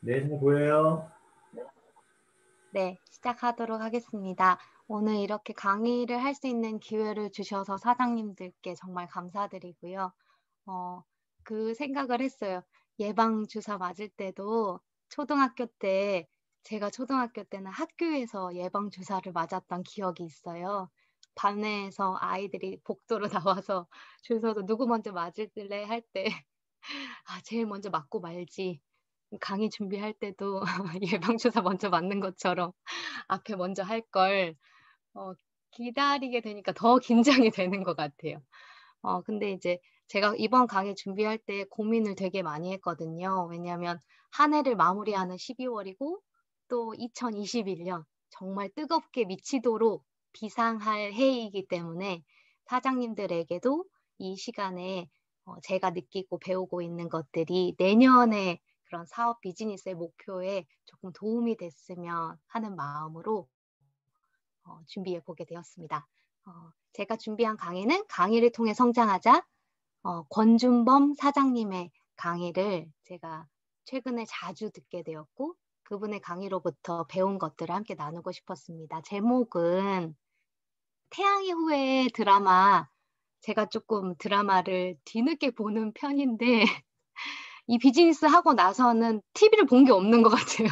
네, 잘 보여요. 네, 시작하도록 하겠습니다. 오늘 이렇게 강의를 할 수 있는 기회를 주셔서 사장님들께 정말 감사드리고요. 그 생각을 했어요. 예방주사 맞을 때도 초등학교 때, 제가 초등학교 때는 학교에서 예방주사를 맞았던 기억이 있어요. 반에서 아이들이 복도로 나와서 줄 서서 누구 먼저 맞을래 할 때, 제일 먼저 맞고 말지. 강의 준비할 때도 예방주사 먼저 맞는 것처럼 앞에 먼저 할 걸 기다리게 되니까 더 긴장이 되는 것 같아요. 근데 이제 제가 이번 강의 준비할 때 고민을 되게 많이 했거든요. 왜냐하면 한 해를 마무리하는 12월이고 또 2021년 정말 뜨겁게 미치도록 비상할 해이기 때문에 사장님들에게도 이 시간에 제가 느끼고 배우고 있는 것들이 내년에 그런 사업 비즈니스의 목표에 조금 도움이 됐으면 하는 마음으로 준비해 보게 되었습니다. 제가 준비한 강의는 강의를 통해 성장하자, 권준범 사장님의 강의를 제가 최근에 자주 듣게 되었고 그분의 강의로부터 배운 것들을 함께 나누고 싶었습니다. 제목은 태양의 후예 드라마, 제가 조금 드라마를 뒤늦게 보는 편인데 이 비즈니스 하고 나서는 TV를 본 게 없는 것 같아요.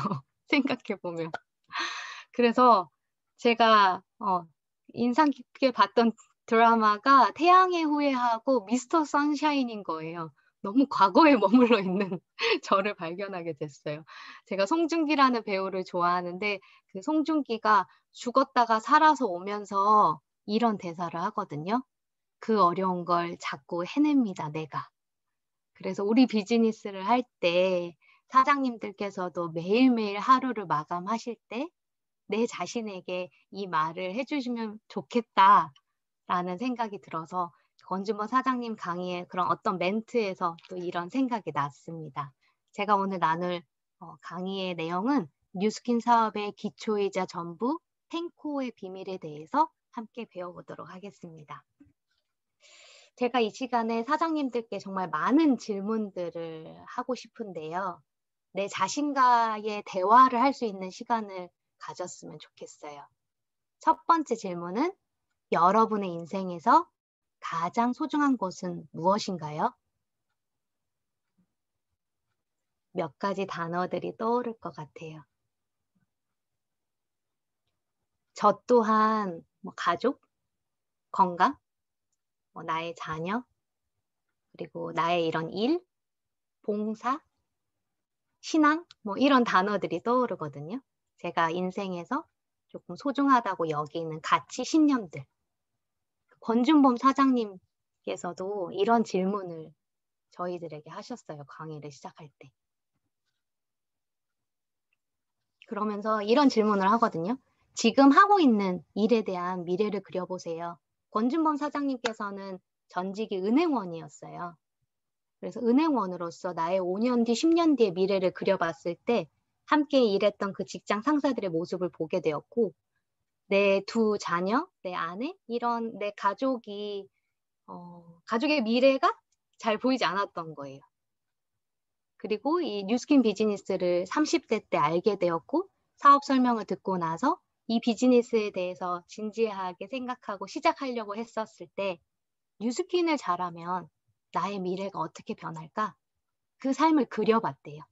생각해 보면. 그래서 제가 인상 깊게 봤던 드라마가 태양의 후예하고 미스터 선샤인인 거예요. 너무 과거에 머물러 있는 저를 발견하게 됐어요. 제가 송중기라는 배우를 좋아하는데 그 송중기가 죽었다가 살아서 오면서 이런 대사를 하거든요. 그 어려운 걸 자꾸 해냅니다, 내가. 그래서 우리 비즈니스를 할 때 사장님들께서도 매일매일 하루를 마감하실 때 내 자신에게 이 말을 해주시면 좋겠다라는 생각이 들어서 권준모 사장님 강의의 그런 어떤 멘트에서 또 이런 생각이 났습니다. 제가 오늘 나눌 강의의 내용은 뉴스킨 사업의 기초이자 전부 탱코의 비밀에 대해서 함께 배워보도록 하겠습니다. 제가 이 시간에 사장님들께 정말 많은 질문들을 하고 싶은데요. 내 자신과의 대화를 할 수 있는 시간을 가졌으면 좋겠어요. 첫 번째 질문은 여러분의 인생에서 가장 소중한 것은 무엇인가요? 몇 가지 단어들이 떠오를 것 같아요. 저 또한 가족, 건강, 나의 자녀, 그리고 나의 이런 일, 봉사, 신앙, 이런 단어들이 떠오르거든요. 제가 인생에서 조금 소중하다고 여기는 가치, 신념들. 권준범 사장님께서도 이런 질문을 저희들에게 하셨어요. 강의를 시작할 때. 그러면서 이런 질문을 하거든요. 지금 하고 있는 일에 대한 미래를 그려보세요. 권준범 사장님께서는 전직이 은행원이었어요. 그래서 은행원으로서 나의 5년 뒤, 10년 뒤의 미래를 그려봤을 때 함께 일했던 그 직장 상사들의 모습을 보게 되었고 내 두 자녀, 내 아내, 이런 내 가족이 가족의 미래가 잘 보이지 않았던 거예요. 그리고 이 뉴스킨 비즈니스를 30대 때 알게 되었고 사업 설명을 듣고 나서 이 비즈니스에 대해서 진지하게 생각하고 시작하려고 했었을 때 뉴스킨을 잘하면 나의 미래가 어떻게 변할까? 그 삶을 그려봤대요.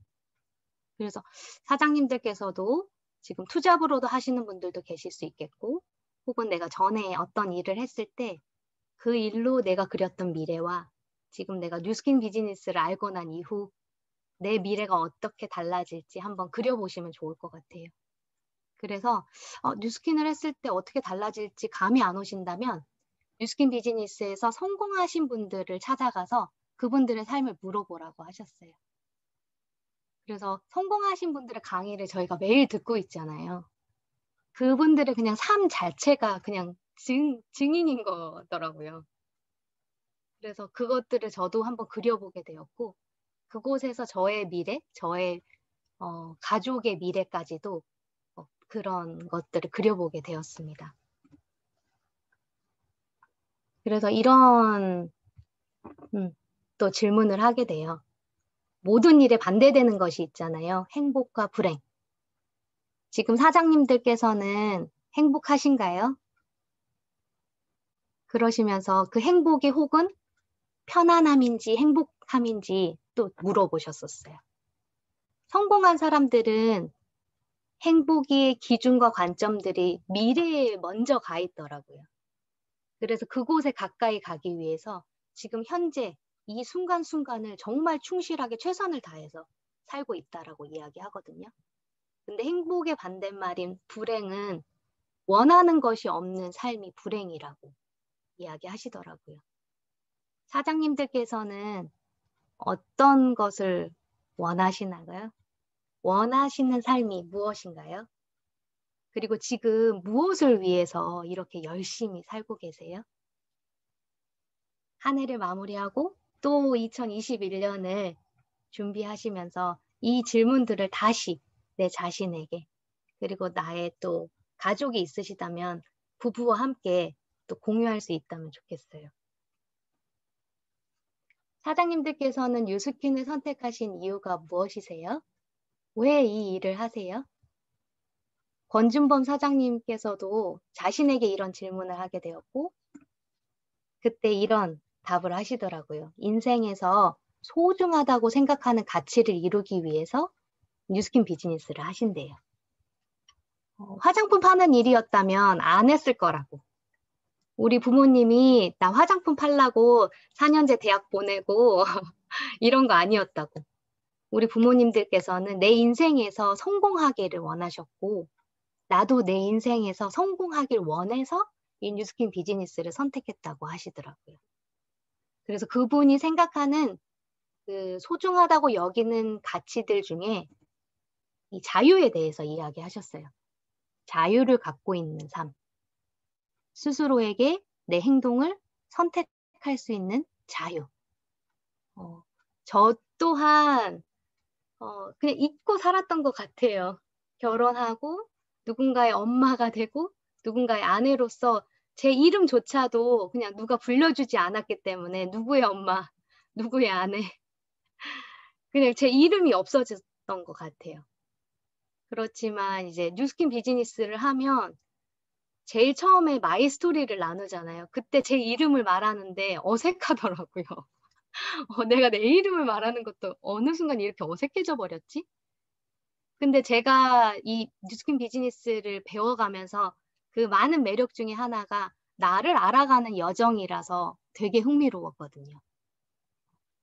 그래서 사장님들께서도 지금 투잡으로도 하시는 분들도 계실 수 있겠고 혹은 내가 전에 어떤 일을 했을 때 그 일로 내가 그렸던 미래와 지금 내가 뉴스킨 비즈니스를 알고 난 이후 내 미래가 어떻게 달라질지 한번 그려보시면 좋을 것 같아요. 그래서 뉴스킨을 했을 때 어떻게 달라질지 감이 안 오신다면 뉴스킨 비즈니스에서 성공하신 분들을 찾아가서 그분들의 삶을 물어보라고 하셨어요. 그래서 성공하신 분들의 강의를 저희가 매일 듣고 있잖아요. 그분들의 그냥 삶 자체가 그냥 증인인 거더라고요. 그래서 그것들을 저도 한번 그려보게 되었고 그곳에서 저의 미래, 저의 가족의 미래까지도 그런 것들을 그려보게 되었습니다. 그래서 이런 또 질문을 하게 돼요. 모든 일에 반대되는 것이 있잖아요. 행복과 불행. 지금 사장님들께서는 행복하신가요? 그러시면서 그 행복이 혹은 편안함인지 행복함인지 또 물어보셨었어요. 성공한 사람들은 행복의 기준과 관점들이 미래에 먼저 가 있더라고요. 그래서 그곳에 가까이 가기 위해서 지금 현재 이 순간순간을 정말 충실하게 최선을 다해서 살고 있다라고 이야기하거든요. 근데 행복의 반대말인 불행은 원하는 것이 없는 삶이 불행이라고 이야기하시더라고요. 사장님들께서는 어떤 것을 원하시나요? 원하시는 삶이 무엇인가요? 그리고 지금 무엇을 위해서 이렇게 열심히 살고 계세요? 한 해를 마무리하고 또 2021년을 준비하시면서 이 질문들을 다시 내 자신에게 그리고 나의 또 가족이 있으시다면 부부와 함께 또 공유할 수 있다면 좋겠어요. 사장님들께서는 뉴스킨을 선택하신 이유가 무엇이세요? 왜 이 일을 하세요? 권준범 사장님께서도 자신에게 이런 질문을 하게 되었고 그때 이런 답을 하시더라고요. 인생에서 소중하다고 생각하는 가치를 이루기 위해서 뉴스킨 비즈니스를 하신대요. 화장품 파는 일이었다면 안 했을 거라고. 우리 부모님이 나 화장품 팔라고 4년제 대학 보내고 이런 거 아니었다고. 우리 부모님들께서는 내 인생에서 성공하기를 원하셨고 나도 내 인생에서 성공하길 원해서 이 뉴스킨 비즈니스를 선택했다고 하시더라고요. 그래서 그분이 생각하는 그 소중하다고 여기는 가치들 중에 이 자유에 대해서 이야기하셨어요. 자유를 갖고 있는 삶. 스스로에게 내 행동을 선택할 수 있는 자유. 저 또한 그냥 잊고 살았던 것 같아요. 결혼하고 누군가의 엄마가 되고 누군가의 아내로서 제 이름조차도 그냥 누가 불려주지 않았기 때문에 누구의 엄마, 누구의 아내 그냥 제 이름이 없어졌던 것 같아요. 그렇지만 이제 뉴스킨 비즈니스를 하면 제일 처음에 마이 스토리를 나누잖아요. 그때 제 이름을 말하는데 어색하더라고요. 내가 내 이름을 말하는 것도 어느 순간 이렇게 어색해져 버렸지? 근데 제가 이 뉴스킨 비즈니스를 배워가면서 그 많은 매력 중에 하나가 나를 알아가는 여정이라서 되게 흥미로웠거든요.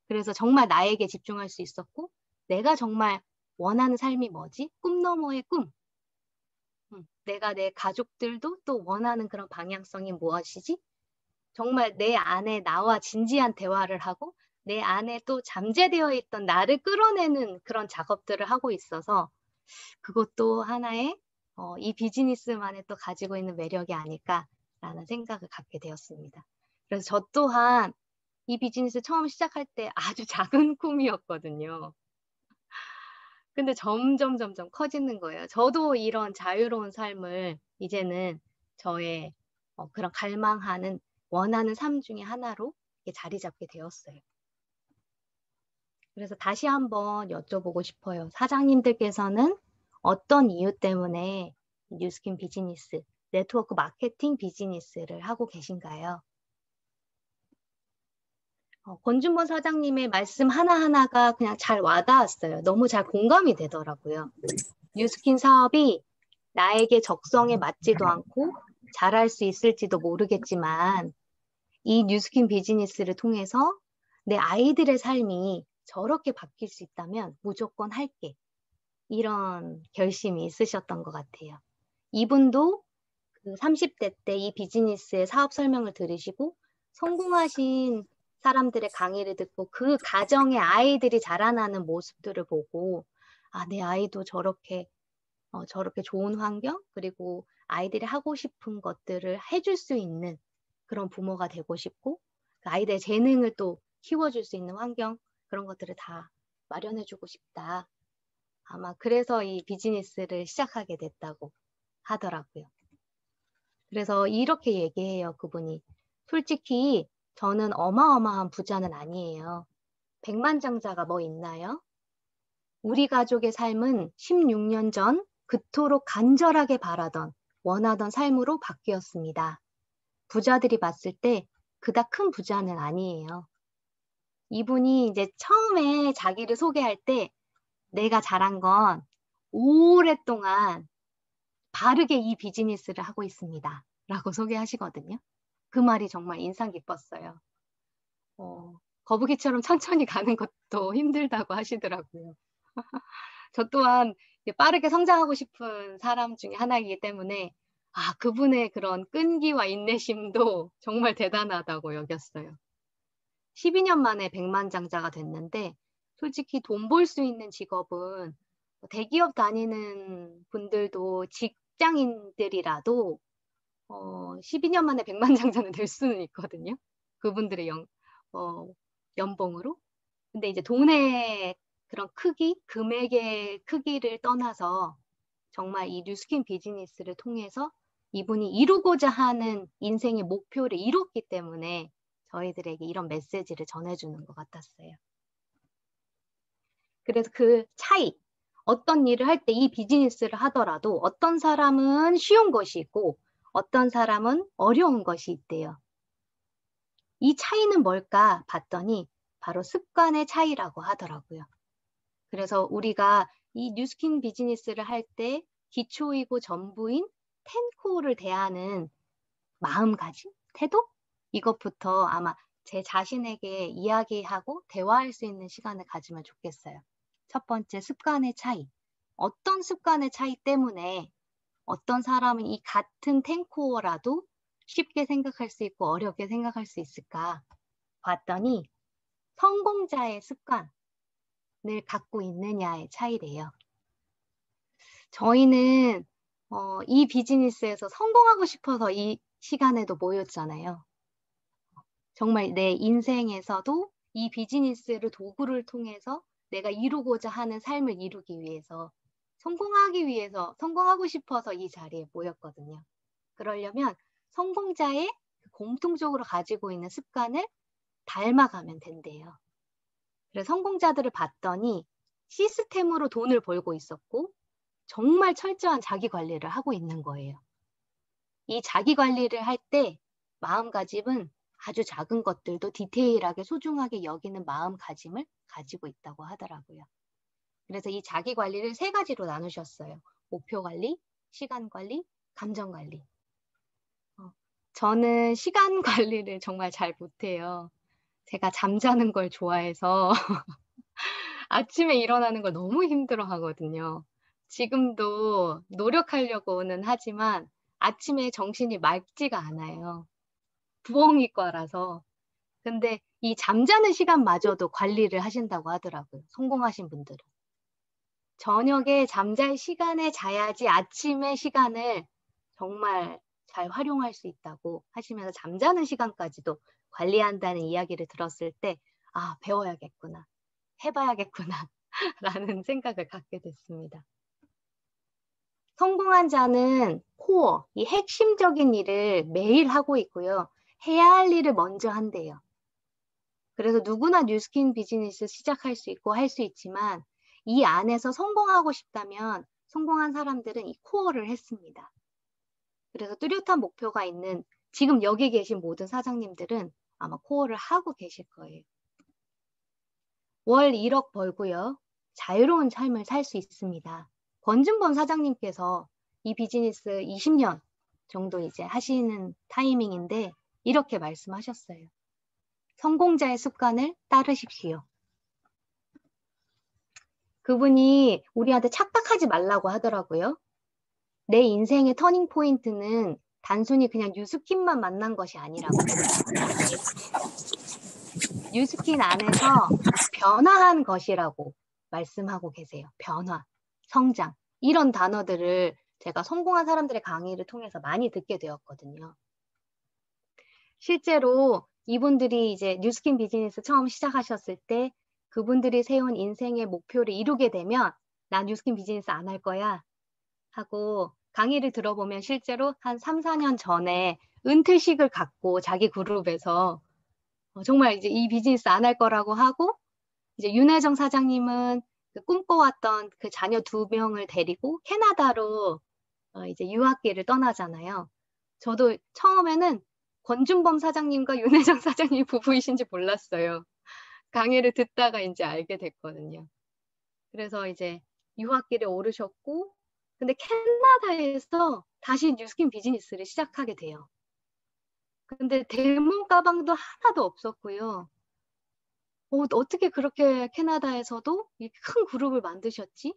그래서 정말 나에게 집중할 수 있었고 내가 정말 원하는 삶이 뭐지? 꿈 너머의 꿈. 내가 내 가족들도 또 원하는 그런 방향성이 무엇이지? 정말 내 안에 나와 진지한 대화를 하고 내 안에 또 잠재되어 있던 나를 끌어내는 그런 작업들을 하고 있어서 그것도 하나의 이 비즈니스만의 또 가지고 있는 매력이 아닐까라는 생각을 갖게 되었습니다. 그래서 저 또한 이 비즈니스 처음 시작할 때 아주 작은 꿈이었거든요. 근데 점점 커지는 거예요. 저도 이런 자유로운 삶을 이제는 저의 그런 갈망하는 원하는 삶 중에 하나로 자리 잡게 되었어요. 그래서 다시 한번 여쭤보고 싶어요. 사장님들께서는 어떤 이유 때문에 뉴스킨 비즈니스, 네트워크 마케팅 비즈니스를 하고 계신가요? 권준범 사장님의 말씀 하나하나가 그냥 잘 와닿았어요. 너무 잘 공감이 되더라고요. 뉴스킨 사업이 나에게 적성에 맞지도 않고 잘할 수 있을지도 모르겠지만 이 뉴스킨 비즈니스를 통해서 내 아이들의 삶이 저렇게 바뀔 수 있다면 무조건 할게. 이런 결심이 있으셨던 것 같아요. 이분도 그 30대 때 이 비즈니스의 사업 설명을 들으시고 성공하신 사람들의 강의를 듣고 그 가정의 아이들이 자라나는 모습들을 보고 아, 내 아이도 저렇게 좋은 환경 그리고 아이들이 하고 싶은 것들을 해줄 수 있는 그런 부모가 되고 싶고 그 아이들의 재능을 또 키워줄 수 있는 환경 그런 것들을 다 마련해주고 싶다. 아마 그래서 이 비즈니스를 시작하게 됐다고 하더라고요. 그래서 이렇게 얘기해요, 그분이. 솔직히 저는 어마어마한 부자는 아니에요. 백만장자가 뭐 있나요? 우리 가족의 삶은 16년 전 그토록 간절하게 바라던, 원하던 삶으로 바뀌었습니다. 부자들이 봤을 때 그닥 큰 부자는 아니에요. 이분이 이제 처음에 자기를 소개할 때 내가 잘한 건 오랫동안 바르게 이 비즈니스를 하고 있습니다. 라고 소개하시거든요. 그 말이 정말 인상 깊었어요. 거북이처럼 천천히 가는 것도 힘들다고 하시더라고요. 저 또한 빠르게 성장하고 싶은 사람 중에 하나이기 때문에 그분의 그런 끈기와 인내심도 정말 대단하다고 여겼어요. 12년 만에 백만장자가 됐는데 솔직히 돈 벌 수 있는 직업은 대기업 다니는 분들도 직장인들이라도 12년 만에 백만장자는 될 수는 있거든요. 그분들의 연봉으로. 근데 이제 돈의 그런 크기, 금액의 크기를 떠나서 정말 이 뉴스킨 비즈니스를 통해서 이분이 이루고자 하는 인생의 목표를 이뤘기 때문에 저희들에게 이런 메시지를 전해주는 것 같았어요. 그래서 그 차이, 어떤 일을 할 때 이 비즈니스를 하더라도 어떤 사람은 쉬운 것이 있고 어떤 사람은 어려운 것이 있대요. 이 차이는 뭘까 봤더니 바로 습관의 차이라고 하더라고요. 그래서 우리가 이 뉴스킨 비즈니스를 할 때 기초이고 전부인 10코어를 대하는 마음가짐, 태도? 이것부터 아마 제 자신에게 이야기하고 대화할 수 있는 시간을 가지면 좋겠어요. 첫 번째, 습관의 차이. 어떤 습관의 차이 때문에 어떤 사람은 이 같은 10코어라도 쉽게 생각할 수 있고 어렵게 생각할 수 있을까 봤더니 성공자의 습관을 갖고 있느냐의 차이래요. 저희는 이 비즈니스에서 성공하고 싶어서 이 시간에도 모였잖아요. 정말 내 인생에서도 이 비즈니스를 도구를 통해서 내가 이루고자 하는 삶을 이루기 위해서 성공하기 위해서 성공하고 싶어서 이 자리에 모였거든요. 그러려면 성공자의 공통적으로 가지고 있는 습관을 닮아가면 된대요. 그래서 성공자들을 봤더니 시스템으로 돈을 벌고 있었고 정말 철저한 자기 관리를 하고 있는 거예요. 이 자기 관리를 할 때 마음가짐은 아주 작은 것들도 디테일하게 소중하게 여기는 마음가짐을 가지고 있다고 하더라고요. 그래서 이 자기 관리를 3가지로 나누셨어요. 목표 관리, 시간 관리, 감정 관리. 저는 시간 관리를 정말 잘 못해요. 제가 잠자는 걸 좋아해서 아침에 일어나는 걸 너무 힘들어 하거든요. 지금도 노력하려고는 하지만 아침에 정신이 맑지가 않아요. 부엉이과라서. 근데 이 잠자는 시간마저도 관리를 하신다고 하더라고요. 성공하신 분들은. 저녁에 잠잘 시간에 자야지 아침의 시간을 정말 잘 활용할 수 있다고 하시면서 잠자는 시간까지도 관리한다는 이야기를 들었을 때 배워야겠구나. 해봐야겠구나. 라는 생각을 갖게 됐습니다. 성공한 자는 코어, 이 핵심적인 일을 매일 하고 있고요. 해야 할 일을 먼저 한대요. 그래서 누구나 뉴스킨 비즈니스 시작할 수 있고 할 수 있지만 이 안에서 성공하고 싶다면 성공한 사람들은 이 코어를 했습니다. 그래서 뚜렷한 목표가 있는 지금 여기 계신 모든 사장님들은 아마 코어를 하고 계실 거예요. 월 1억 벌고요. 자유로운 삶을 살 수 있습니다. 권준범 사장님께서 이 비즈니스 20년 정도 이제 하시는 타이밍인데 이렇게 말씀하셨어요. 성공자의 습관을 따르십시오. 그분이 우리한테 착각하지 말라고 하더라고요. 내 인생의 터닝 포인트는 단순히 그냥 뉴스킨만 만난 것이 아니라고. 뉴스킨 안에서 변화한 것이라고 말씀하고 계세요. 변화, 성장 이런 단어들을 제가 성공한 사람들의 강의를 통해서 많이 듣게 되었거든요. 실제로 이분들이 이제 뉴스킨 비즈니스 처음 시작하셨을 때 그분들이 세운 인생의 목표를 이루게 되면 나 뉴스킨 비즈니스 안 할 거야 하고 강의를 들어보면 실제로 한 3, 4년 전에 은퇴식을 갖고 자기 그룹에서 정말 이제 이 비즈니스 안 할 거라고 하고 이제 윤혜정 사장님은 꿈꿔왔던 그 자녀 2명을 데리고 캐나다로 이제 유학기를 떠나잖아요. 저도 처음에는 권준범 사장님과 윤혜정 사장님 부부이신지 몰랐어요. 강의를 듣다가 이제 알게 됐거든요. 그래서 이제 유학길에 오르셨고, 근데 캐나다에서 다시 뉴스킨 비즈니스를 시작하게 돼요. 근데 대문 가방도 하나도 없었고요. 어떻게 그렇게 캐나다에서도 이 큰 그룹을 만드셨지?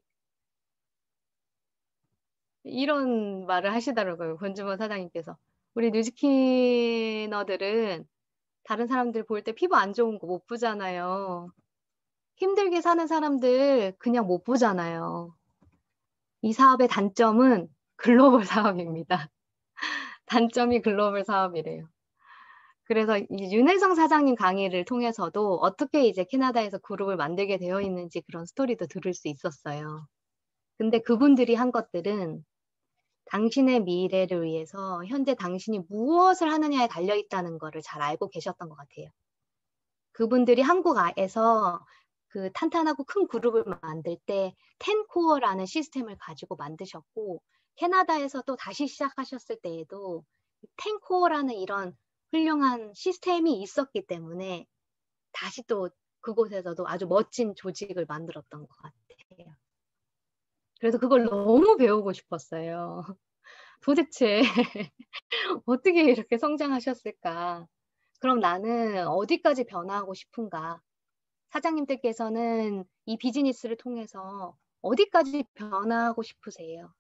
이런 말을 하시더라고요. 권주모 사장님께서. 우리 뉴스키너들은 다른 사람들 볼 때 피부 안 좋은 거 못 보잖아요. 힘들게 사는 사람들 그냥 못 보잖아요. 이 사업의 단점은 글로벌 사업입니다. 단점이 글로벌 사업이래요. 그래서 이 윤혜성 사장님 강의를 통해서도 어떻게 이제 캐나다에서 그룹을 만들게 되어 있는지 그런 스토리도 들을 수 있었어요. 근데 그분들이 한 것들은 당신의 미래를 위해서 현재 당신이 무엇을 하느냐에 달려 있다는 거를 잘 알고 계셨던 것 같아요. 그분들이 한국에서 그 탄탄하고 큰 그룹을 만들 때 텐코어라는 시스템을 가지고 만드셨고, 캐나다에서 또 다시 시작하셨을 때에도 텐코어라는 이런 훌륭한 시스템이 있었기 때문에 다시 또 그곳에서도 아주 멋진 조직을 만들었던 것 같아요. 그래서 그걸 너무 배우고 싶었어요. 도대체 어떻게 이렇게 성장하셨을까? 그럼 나는 어디까지 변화하고 싶은가? 사장님들께서는 이 비즈니스를 통해서 어디까지 변화하고 싶으세요?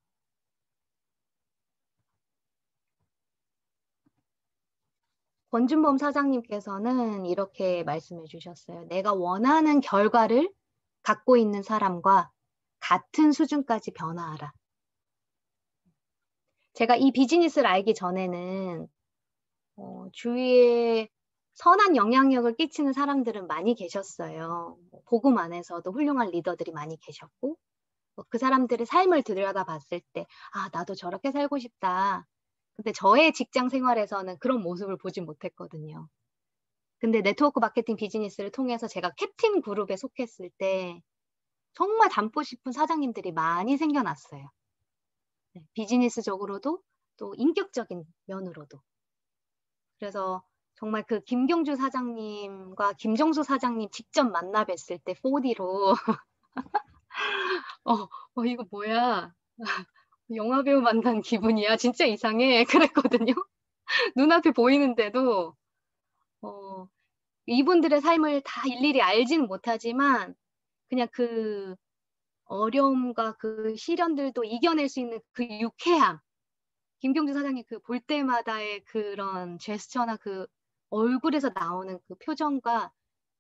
권준범 사장님께서는 이렇게 말씀해 주셨어요. 내가 원하는 결과를 갖고 있는 사람과 같은 수준까지 변화하라. 제가 이 비즈니스를 알기 전에는 주위에 선한 영향력을 끼치는 사람들은 많이 계셨어요. 복음 안에서도 훌륭한 리더들이 많이 계셨고, 그 사람들의 삶을 들여다봤을 때, 아, 나도 저렇게 살고 싶다. 근데 저의 직장 생활에서는 그런 모습을 보지 못했거든요. 근데 네트워크 마케팅 비즈니스를 통해서 제가 캡틴 그룹에 속했을 때 정말 닮고 싶은 사장님들이 많이 생겨났어요. 네, 비즈니스적으로도 또 인격적인 면으로도. 그래서 정말 그 김경주 사장님과 김정수 사장님 직접 만나 뵀을 때 4D로 이거 뭐야? 영화배우 만난 기분이야. 진짜 이상해. 그랬거든요. 눈앞에 보이는데도 어, 이분들의 삶을 다 일일이 알지는 못하지만 그냥 그 어려움과 그 시련들도 이겨낼 수 있는 그 유쾌함. 김경주 사장님 그 볼 때마다의 그런 제스처나 그 얼굴에서 나오는 그 표정과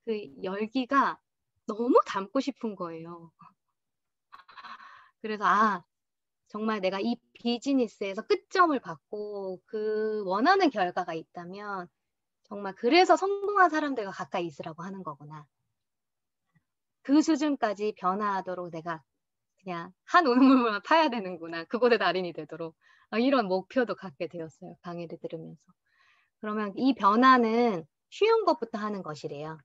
그 열기가 너무 닮고 싶은 거예요. 그래서 정말 내가 이 비즈니스에서 끝점을 받고 그 원하는 결과가 있다면 정말 그래서 성공한 사람들과 가까이 있으라고 하는 거구나. 그 수준까지 변화하도록 내가 그냥 한 우물만 파야 되는구나. 그곳의 달인이 되도록. 이런 목표도 갖게 되었어요. 강의를 들으면서. 그러면 이 변화는 쉬운 것부터 하는 것이래요.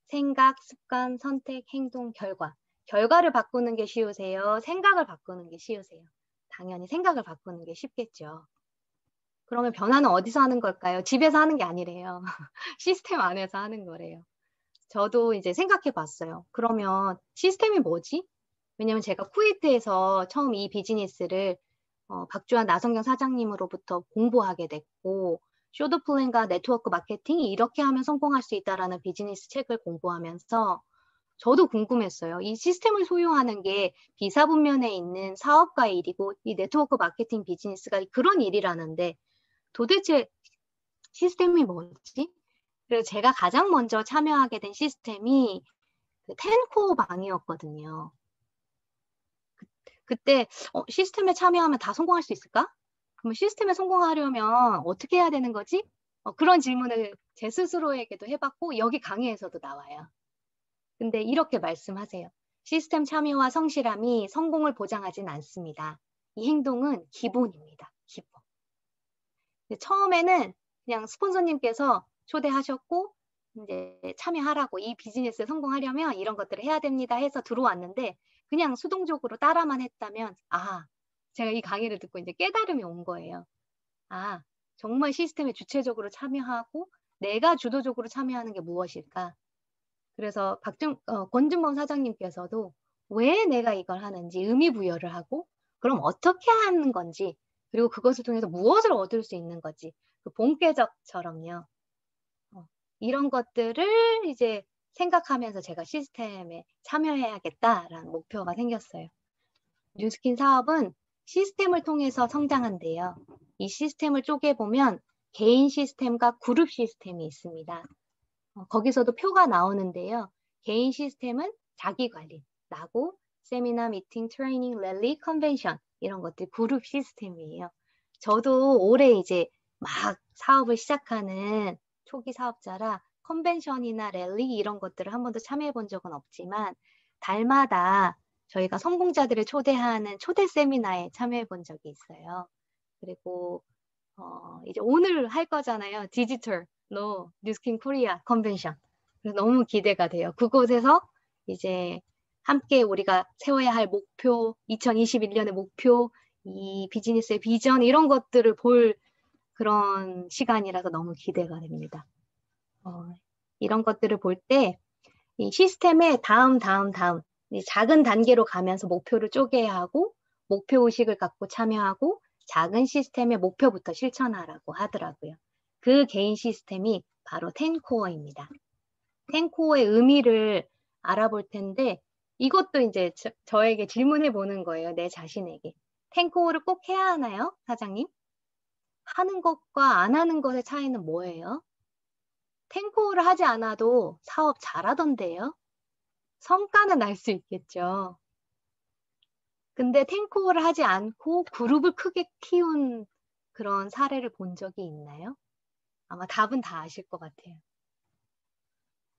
생각, 습관, 선택, 행동, 결과. 결과를 바꾸는 게 쉬우세요? 생각을 바꾸는 게 쉬우세요? 당연히 생각을 바꾸는 게 쉽겠죠. 그러면 변화는 어디서 하는 걸까요? 집에서 하는 게 아니래요. 시스템 안에서 하는 거래요. 저도 이제 생각해 봤어요. 그러면 시스템이 뭐지? 왜냐면 제가 쿠웨이트에서 처음 이 비즈니스를 박주환 나성경 사장님으로부터 공부하게 됐고, 쇼드플랜과 네트워크 마케팅이 이렇게 하면 성공할 수 있다라는 비즈니스 책을 공부하면서 저도 궁금했어요. 이 시스템을 소유하는 게 비사분면에 있는 사업가의 일이고 이 네트워크 마케팅 비즈니스가 그런 일이라는데 도대체 시스템이 뭐지? 그래서 제가 가장 먼저 참여하게 된 시스템이 그 텐코어 방이었거든요. 그때 시스템에 참여하면 다 성공할 수 있을까? 그럼 시스템에 성공하려면 어떻게 해야 되는 거지? 그런 질문을 제 스스로에게도 해봤고 여기 강의에서도 나와요. 근데 이렇게 말씀하세요. 시스템 참여와 성실함이 성공을 보장하진 않습니다. 이 행동은 기본입니다. 기본. 처음에는 그냥 스폰서님께서 초대하셨고 이제 참여하라고 이 비즈니스에 성공하려면 이런 것들을 해야 됩니다 해서 들어왔는데 그냥 수동적으로 따라만 했다면 제가 이 강의를 듣고 이제 깨달음이 온 거예요. 정말 시스템에 주체적으로 참여하고 내가 주도적으로 참여하는 게 무엇일까? 그래서 권준범 사장님께서도 왜 내가 이걸 하는지 의미 부여를 하고 그럼 어떻게 하는 건지 그리고 그것을 통해서 무엇을 얻을 수 있는 건지 그 본궤적처럼요. 이런 것들을 이제 생각하면서 제가 시스템에 참여해야겠다라는 목표가 생겼어요. 뉴스킨 사업은 시스템을 통해서 성장한대요. 이 시스템을 쪼개보면 개인 시스템과 그룹 시스템이 있습니다. 거기서도 표가 나오는데요. 개인 시스템은 자기관리, 나고, 세미나, 미팅, 트레이닝, 랠리, 컨벤션 이런 것들 그룹 시스템이에요. 저도 올해 이제 막 사업을 시작하는 초기 사업자라 컨벤션이나 랠리 이런 것들을 한 번도 참여해 본 적은 없지만 달마다 저희가 성공자들을 초대하는 초대 세미나에 참여해 본 적이 있어요. 그리고 이제 오늘 할 거잖아요. 디지털 뉴스킨 코리아 컨벤션. 그래서 너무 기대가 돼요. 그곳에서 이제 함께 우리가 세워야 할 목표, 2021년의 목표, 이 비즈니스의 비전 이런 것들을 볼 그런 시간이라서 너무 기대가 됩니다. 이런 것들을 볼 때 이 시스템의 다음 작은 단계로 가면서 목표를 쪼개야 하고 목표 의식을 갖고 참여하고 작은 시스템의 목표부터 실천하라고 하더라고요. 그 개인 시스템이 바로 10코어입니다. 10코어의 의미를 알아볼 텐데 이것도 이제 저에게 질문해 보는 거예요. 내 자신에게. 10코어를 꼭 해야 하나요? 사장님? 하는 것과 안 하는 것의 차이는 뭐예요? 10코어를 하지 않아도 사업 잘하던데요? 성과는 날 수 있겠죠. 근데 10코어를 하지 않고 그룹을 크게 키운 그런 사례를 본 적이 있나요? 아마 답은 다 아실 것 같아요.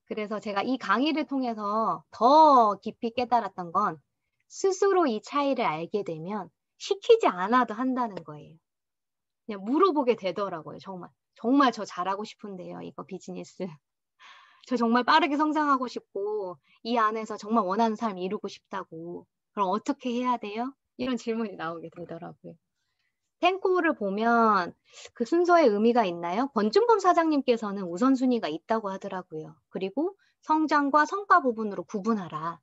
그래서 제가 이 강의를 통해서 더 깊이 깨달았던 건 스스로 이 차이를 알게 되면 시키지 않아도 한다는 거예요. 그냥 물어보게 되더라고요. 정말 저 잘하고 싶은데요. 이거 비즈니스. 저 정말 빠르게 성장하고 싶고 이 안에서 정말 원하는 삶 이루고 싶다고. 그럼 어떻게 해야 돼요? 이런 질문이 나오게 되더라고요. 10코어를 보면 그 순서에 의미가 있나요? 권준범 사장님께서는 우선순위가 있다고 하더라고요. 그리고 성장과 성과 부분으로 구분하라.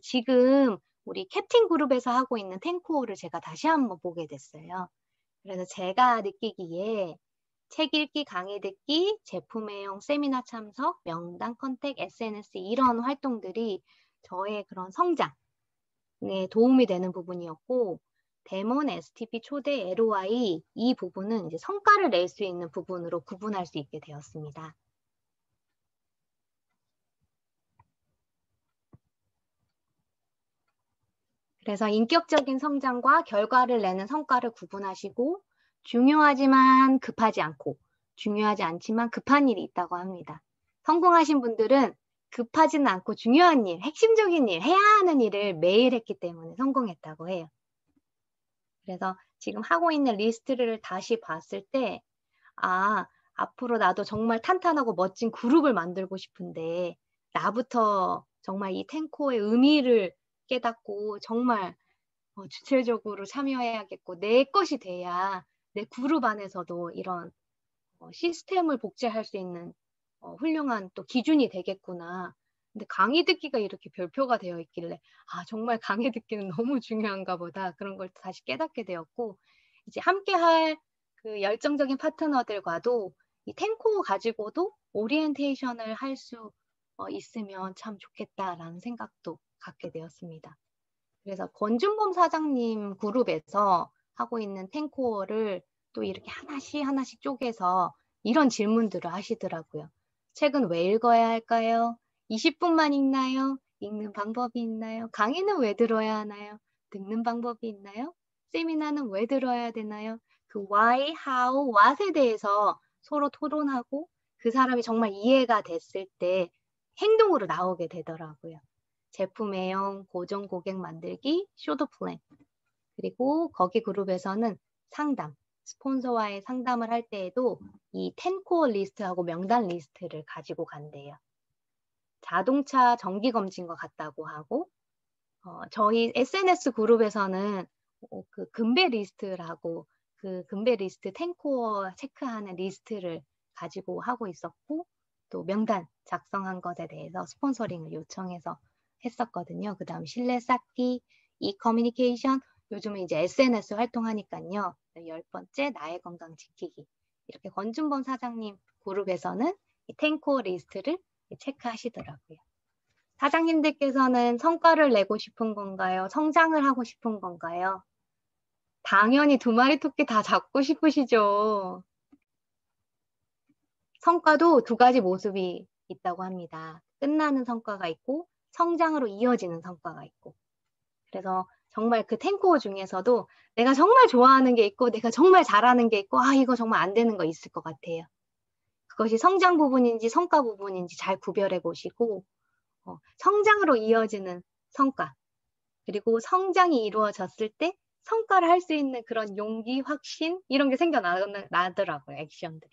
지금 우리 캡틴 그룹에서 하고 있는 10코어를 제가 다시 한번 보게 됐어요. 그래서 제가 느끼기에 책 읽기, 강의 듣기, 제품 애용, 세미나 참석, 명당 컨택, SNS 이런 활동들이 저의 그런 성장에 도움이 되는 부분이었고 데몬, STP, 초대, LOI 이 부분은 이제 성과를 낼 수 있는 부분으로 구분할 수 있게 되었습니다. 그래서 인격적인 성장과 결과를 내는 성과를 구분하시고 중요하지만 급하지 않고 중요하지 않지만 급한 일이 있다고 합니다. 성공하신 분들은 급하지는 않고 중요한 일, 핵심적인 일, 해야 하는 일을 매일 했기 때문에 성공했다고 해요. 그래서 지금 하고 있는 리스트를 다시 봤을 때 앞으로 나도 정말 탄탄하고 멋진 그룹을 만들고 싶은데 나부터 정말 이 10코어의 의미를 깨닫고 정말 주체적으로 참여해야겠고 내 것이 돼야 내 그룹 안에서도 이런 시스템을 복제할 수 있는 훌륭한 또 기준이 되겠구나. 근데 강의 듣기가 이렇게 별표가 되어 있길래 정말 강의 듣기는 너무 중요한가 보다. 그런 걸 다시 깨닫게 되었고 이제 함께 할 그 열정적인 파트너들과도 이 10코어 가지고도 오리엔테이션을 할 수 있으면 참 좋겠다라는 생각도 갖게 되었습니다. 그래서 권준범 사장님 그룹에서 하고 있는 10코어를 또 이렇게 하나씩 쪼개서 이런 질문들을 하시더라고요. 책은 왜 읽어야 할까요? 20분만 읽나요? 읽는 방법이 있나요? 강의는 왜 들어야 하나요? 듣는 방법이 있나요? 세미나는 왜 들어야 되나요? 그 why, how, what에 대해서 서로 토론하고 그 사람이 정말 이해가 됐을 때 행동으로 나오게 되더라고요. 제품 애용, 고정 고객 만들기, 쇼도 플랜. 그리고 거기 그룹에서는 상담, 스폰서와의 상담을 할 때에도 이 10코어 리스트하고 명단 리스트를 가지고 간대요. 자동차 정기 검진과 같다고 하고, 저희 SNS 그룹에서는 그 금배 리스트라고, 그 금배 리스트 10코어 체크하는 리스트를 가지고 하고 있었고, 또 명단 작성한 것에 대해서 스폰서링을 요청해서 했었거든요. 그 다음 신뢰 쌓기, 커뮤니케이션, 요즘은 이제 SNS 활동하니까요. 10번째 나의 건강 지키기. 이렇게 권준범 사장님 그룹에서는 이 10코어 리스트를 체크하시더라고요. 사장님들께서는 성과를 내고 싶은 건가요? 성장을 하고 싶은 건가요? 당연히 두 마리 토끼 다 잡고 싶으시죠. 성과도 두 가지 모습이 있다고 합니다. 끝나는 성과가 있고 성장으로 이어지는 성과가 있고. 그래서 정말 그 10코어 중에서도 내가 정말 좋아하는 게 있고 내가 정말 잘하는 게 있고 이거 정말 안 되는 거 있을 것 같아요. 그것이 성장 부분인지 성과 부분인지 잘 구별해 보시고 성장으로 이어지는 성과, 그리고 성장이 이루어졌을 때 성과를 할 수 있는 그런 용기, 확신 이런 게 생겨나더라고요. 액션들이.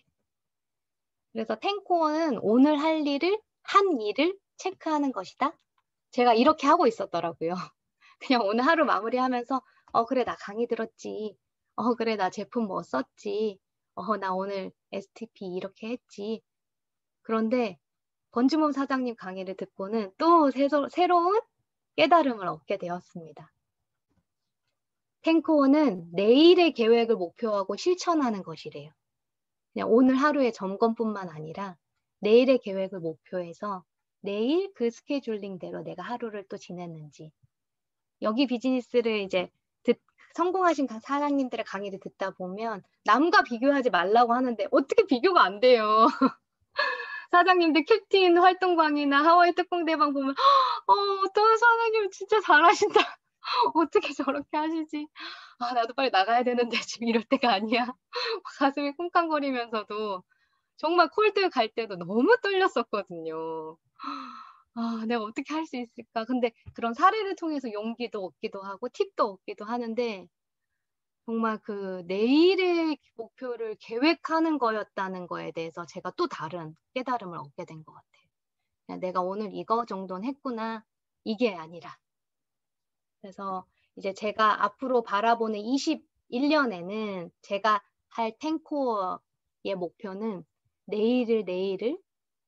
그래서 10코어는 오늘 할 일을, 한 일을 체크하는 것이다. 제가 이렇게 하고 있었더라고요. 그냥 오늘 하루 마무리하면서 그래 나 강의 들었지. 그래 나 제품 뭐 썼지. 나 오늘 STP 이렇게 했지. 그런데 권주범 사장님 강의를 듣고는 또 새로운 깨달음을 얻게 되었습니다. 10코어는 내일의 계획을 목표하고 실천하는 것이래요. 그냥 오늘 하루의 점검뿐만 아니라 내일의 계획을 목표해서 내일 그 스케줄링대로 내가 하루를 또 지냈는지, 여기 비즈니스를 이제 성공하신 사장님들의 강의를 듣다 보면 남과 비교하지 말라고 하는데 어떻게 비교가 안 돼요. 사장님들 캡틴 활동광이나 하와이 특공대방 보면 어떤 사장님 진짜 잘하신다. 어떻게 저렇게 하시지? 나도 빨리 나가야 되는데 지금 이럴 때가 아니야. 가슴이 쿵쾅거리면서도 정말 콜드 갈 때도 너무 떨렸었거든요. 내가 어떻게 할 수 있을까? 근데 그런 사례를 통해서 용기도 얻기도 하고 팁도 얻기도 하는데 정말 그 내일의 목표를 계획하는 거였다는 거에 대해서 제가 또 다른 깨달음을 얻게 된 것 같아요. 그냥 내가 오늘 이거 정도는 했구나. 이게 아니라. 그래서 이제 제가 앞으로 바라보는 21년에는 제가 할 10코어의 목표는 내일을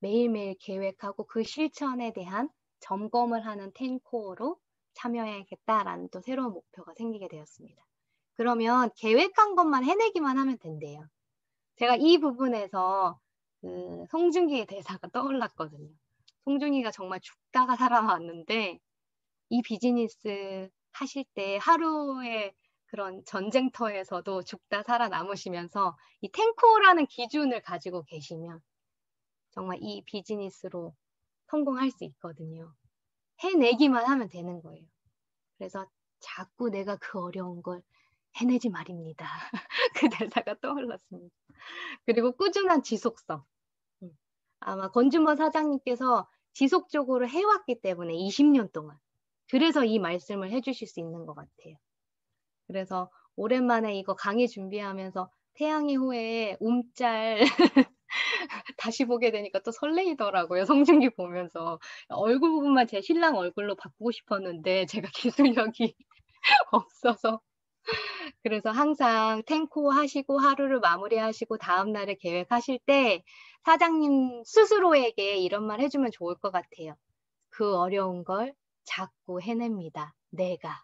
매일매일 계획하고 그 실천에 대한 점검을 하는 10코어로 참여해야겠다라는 또 새로운 목표가 생기게 되었습니다. 그러면 계획한 것만 해내기만 하면 된대요. 제가 이 부분에서 그 송중기의 대사가 떠올랐거든요. 송중기가 정말 죽다가 살아왔는데 이 비즈니스 하실 때 하루의 그런 전쟁터에서도 죽다 살아남으시면서 이 10코어라는 기준을 가지고 계시면 정말 이 비즈니스로 성공할 수 있거든요. 해내기만 하면 되는 거예요. 그래서 자꾸 내가 그 어려운 걸 해내지 말입니다. 그 대사가 떠올랐습니다. 그리고 꾸준한 지속성. 아마 권준모 사장님께서 지속적으로 해왔기 때문에 20년 동안. 그래서 이 말씀을 해주실 수 있는 것 같아요. 그래서 오랜만에 이거 강의 준비하면서 태양의 후예 움짤 다시 보게 되니까 또 설레이더라고요. 송중기 보면서. 얼굴 부분만 제 신랑 얼굴로 바꾸고 싶었는데 제가 기술력이 없어서. 그래서 항상 10코어 하시고 하루를 마무리하시고 다음날을 계획하실 때 사장님 스스로에게 이런 말 해주면 좋을 것 같아요. 그 어려운 걸 자꾸 해냅니다. 내가.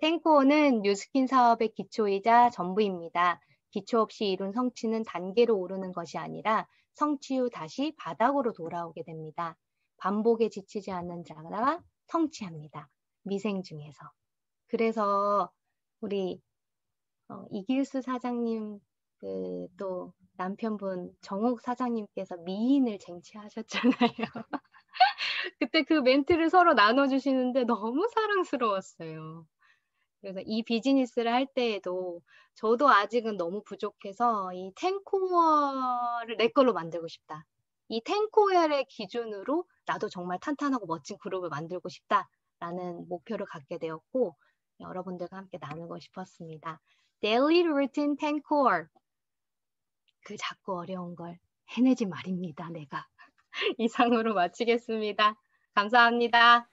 10코어는 뉴스킨 사업의 기초이자 전부입니다. 기초 없이 이룬 성취는 단계로 오르는 것이 아니라 성취 후 다시 바닥으로 돌아오게 됩니다. 반복에 지치지 않는 자가 성취합니다. 미생 중에서. 그래서 우리 이길수 사장님 또 남편분 정옥 사장님께서 미인을 쟁취하셨잖아요. 그때 그 멘트를 서로 나눠주시는데 너무 사랑스러웠어요. 그래서 이 비즈니스를 할 때에도 저도 아직은 너무 부족해서 이 10코어를 내 걸로 만들고 싶다. 이 10코어의 기준으로 나도 정말 탄탄하고 멋진 그룹을 만들고 싶다라는 목표를 갖게 되었고 여러분들과 함께 나누고 싶었습니다. daily routine 10 core. 그 자꾸 어려운 걸 해내지 말입니다, 내가. 이상으로 마치겠습니다. 감사합니다.